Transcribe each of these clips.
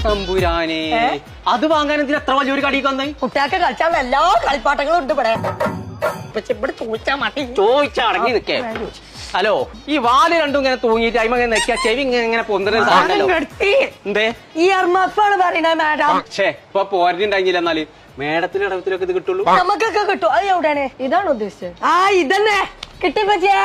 തമ്പുരാനെ, അത് വാങ്ങാൻ എന്തിനാ എത്ര വലിയൊരു കടിക്ക് വന്നേ? കുട്ടിയൊക്കെ കളിച്ചാൽ എല്ലാ കളിപ്പാട്ടങ്ങളും ഉണ്ട് ഇവിടെ. ഇവിടെ ചോദിച്ചാ മതി, ചോദിച്ചടങ്ങി നിക്കേ. ഹലോ, ഈ വാല് രണ്ടും ഇങ്ങനെ തൂങ്ങിയിട്ട് അയിമ ഇങ്ങനെ നെക്കിയ ചെവി ഇങ്ങനെ പൊന്തണ സാധനല്ലോ. എന്തേ ഈ എർമാഫാണ് പറയണേ മാഡം. ഇപ്പൊ പോരണ്ടായില്ല. എന്നാല് മേഡത്തിന്റെ ഇടവത്തിലൊക്കെ ഇത് കിട്ടുള്ളൂ. നമുക്കൊക്കെ കിട്ടും. അത് എവിടെയാണ്? ഇതാണ് ഉദ്ദേശിച്ചത്. ആ ഇതന്നെ കിട്ടി പറ്റിയേ.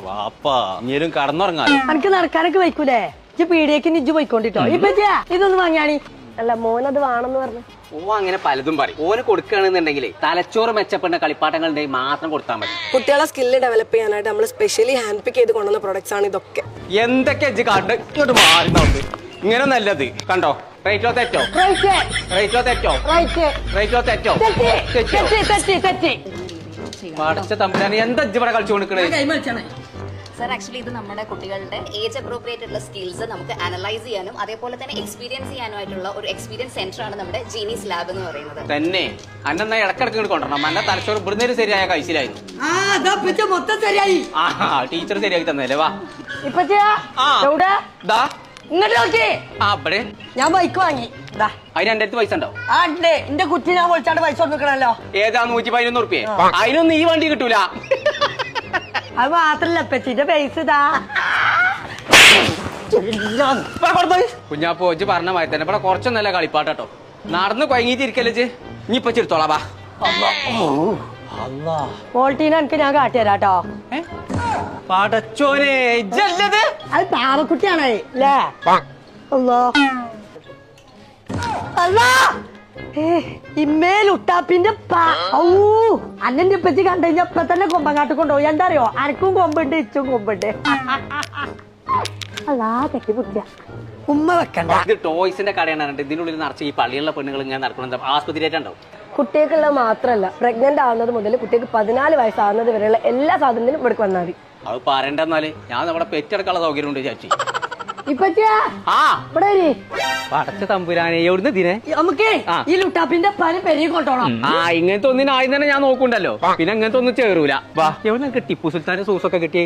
വാപ്പാ ഇനിയും കടന്നുറങ്ങാലോ. എനിക്ക് നടക്കാനൊക്കെ വയ്ക്കൂലേ? ഇജ്ജ് പീടിയേക്ക് ഇജ്ജ് പോയിക്കൊണ്ടിട്ടോ. ഇപ്പൊ ഇതൊന്നും വാങ്ങിയാണി. അല്ല മോനത് വേണമെന്ന് പറഞ്ഞു. ഓ അങ്ങനെ പലതും പറയും. ഓന് കൊടുക്കുകയാണെന്നുണ്ടെങ്കിലേ തലച്ചോറ് മെച്ചപ്പെട്ട കളിപ്പാട്ടങ്ങളുണ്ടെങ്കിൽ മാത്രം കൊടുത്താൽ മതി. കുട്ടികളെ സ്കില്ല് ഡെവലപ്പ് ചെയ്യാനായിട്ട് നമ്മൾ സ്പെഷ്യലി ഹാൻഡ് പിക്ക് ചെയ്ത് കൊണ്ടുവന്ന പ്രൊഡക്ട്സ് ആണ് ഇതൊക്കെ. എന്തൊക്കെ ഇങ്ങോട്ട് മാറുന്നുണ്ട്. ഇങ്ങനെ നല്ലത് കണ്ടോ? റേറ്റോ തെറ്റോ? റേറ്റോ തെറ്റോ? റേറ്റോ തെറ്റോ? പഠിച്ച തമ്പുരാനെ എന്താ ഇവിടെ കളിച്ചു കൊടുക്കണേ? സർ ആക്ച്വലി ഇത് നമ്മുടെ കുട്ടികളുടെ ഏജ് അപ്രോപ്രിയേറ്റ് ആയിട്ടുള്ള സ്കിൽസ് നമുക്ക് അനലൈസ് ചെയ്യാനും അതേപോലെ തന്നെ എക്സ്പീരിയൻസ് ചെയ്യാനുമായിട്ടുള്ള ഒരു എക്സ്പീരിയൻസ് സെന്റർ ആണ് നമ്മുടെ ജീനീസ് ലാബ് എന്ന് പറയുന്നത്. തന്നെ അന്നെന്നാ ഇടക്കിടക്ക് കൊണ്ടുവരണം. എന്റെ തലച്ചോറ് ഇവിടുന്നൊരു ശരിയായ കഴിച്ചിലായിരുന്നു. മൊത്തം ശരിയായി. ടീച്ചർ ശരിയാക്കി തന്നല്ലേ. വാ ഇങ്ങോട്ട് നോക്കി. ഞാൻ ബൈക്ക് വാങ്ങി. അതിന് എന്റെ അടുത്ത് പൈസ ഉണ്ടോ? എന്റെ കുറ്റി ഞാൻ വിളിച്ചാണ്ട് പൈസ കൊടുക്കണല്ലോ. ഏതാ 111 ഉറുപ്പ്യ? അതിനൊന്നും ഈ വണ്ടി കിട്ടൂല. അത് മാത്രല്ല പറ്റിന്റെ പൈസ ഇതാ. കുഞ്ഞാപ്പോ ഇജ്ജ് പറഞ്ഞ മാതിരി തന്നെ ഇവിടെ കുറച്ചൊന്നല്ല കളിപ്പാട്ടോ. നടന്ന് കൊയങ്ങിട്ടിരിക്കല്ലേ. ഇനിയിപ്പൊ ചിരിത്തോളാ. വാ. മോൾട്ടീനെ എനിക്ക് ഞാൻ കാട്ടിത്തരാട്ടോ. പടച്ചോനെ, ഇജ്ജല്ലത്. അത് പാവക്കുട്ടിയാണേ അല്ലേ? ഇമ്മേലുട്ടാപ്പിന്റെ അന്നെ പറ്റി കണ്ടുകഴിഞ്ഞ ഇപ്പൊ തന്നെ കൊമ്പങ്ങാട്ട് കൊണ്ടുപോയി. എന്താ അറിയോ? അനക്കും കൊമ്പുണ്ട്, ഇച്ചും കൊമ്പുണ്ട്. അല്ലാ കെട്ടിപ്പുട്ടിയ ഉമ്മ വെക്കണ്ട. ഇത് ടോയ്സിന്റെ കടയാണ്. ഇതിനുള്ളിൽ നിറച്ച് ഈ പള്ളിയുള്ള പെണ്ണുങ്ങൾ ഇങ്ങനെ നടക്കണം. ആസ്പത്രിയായിട്ടുണ്ടാവും. കുട്ടികൾക്കുള്ള മാത്രല്ല, പ്രഗ്നന്റ് ആവുന്നത് മുതൽ കുട്ടിക്ക് 14 വയസ്സാകുന്നത് വരെയുള്ള എല്ലാ സാധനത്തിനും ഇവിടെ വന്നാൽ മതി. അത് പറയണ്ടെന്നാല് ഞാൻ നമ്മുടെ പെറ്റെടുക്കാനുള്ള സൗകര്യം ഉണ്ട് ചാച്ചി. പടച്ച തമ്പുരാനെ, എവിടുന്ന് ഇതിനെ നമുക്ക് ഈ ലുട്ടാപ്പിന്റെ പല പെരി കൊണ്ടോണം. ഇങ്ങനത്തെ ഒന്നിനായി തന്നെ ഞാൻ നോക്കണ്ടല്ലോ. പിന്നെ ഇങ്ങനത്തെ ഒന്നും ചേരൂല. വാ, എവിടെ ടിപ്പു സുൽത്താന്റെ സൂസൊക്കെ കിട്ടിയേ?